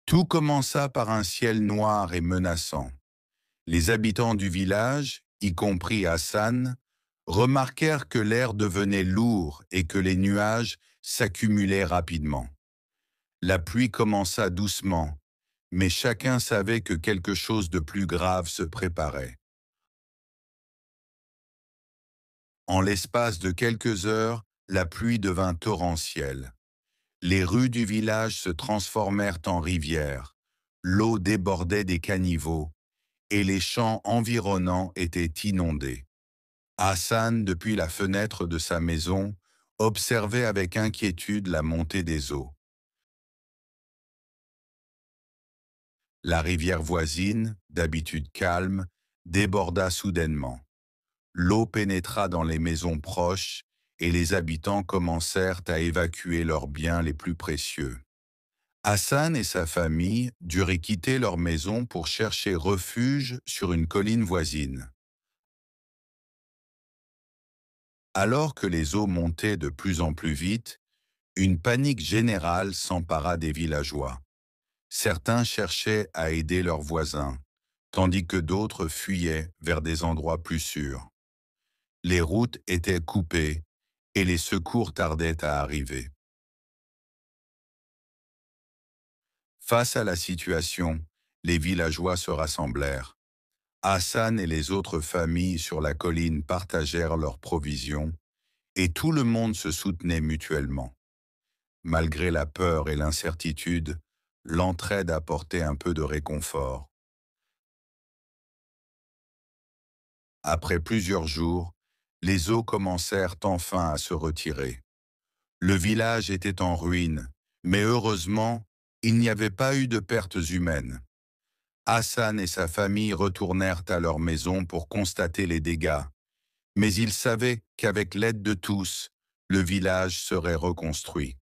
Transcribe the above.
Tout commença par un ciel noir et menaçant. Les habitants du village, y compris Hassan, remarquèrent que l'air devenait lourd et que les nuages s'accumulaient rapidement. La pluie commença doucement, mais chacun savait que quelque chose de plus grave se préparait. En l'espace de quelques heures, la pluie devint torrentielle. Les rues du village se transformèrent en rivières. L'eau débordait des caniveaux et les champs environnants étaient inondés. Hassan, depuis la fenêtre de sa maison, observait avec inquiétude la montée des eaux. La rivière voisine, d'habitude calme, déborda soudainement. L'eau pénétra dans les maisons proches et les habitants commencèrent à évacuer leurs biens les plus précieux. Hassan et sa famille durent quitter leur maison pour chercher refuge sur une colline voisine. Alors que les eaux montaient de plus en plus vite, une panique générale s'empara des villageois. Certains cherchaient à aider leurs voisins, tandis que d'autres fuyaient vers des endroits plus sûrs. Les routes étaient coupées et les secours tardaient à arriver. Face à la situation, les villageois se rassemblèrent. Hassan et les autres familles sur la colline partagèrent leurs provisions et tout le monde se soutenait mutuellement. Malgré la peur et l'incertitude, l'entraide apportait un peu de réconfort. Après plusieurs jours, les eaux commencèrent enfin à se retirer. Le village était en ruine, mais heureusement, il n'y avait pas eu de pertes humaines. Hassan et sa famille retournèrent à leur maison pour constater les dégâts, mais ils savaient qu'avec l'aide de tous, le village serait reconstruit.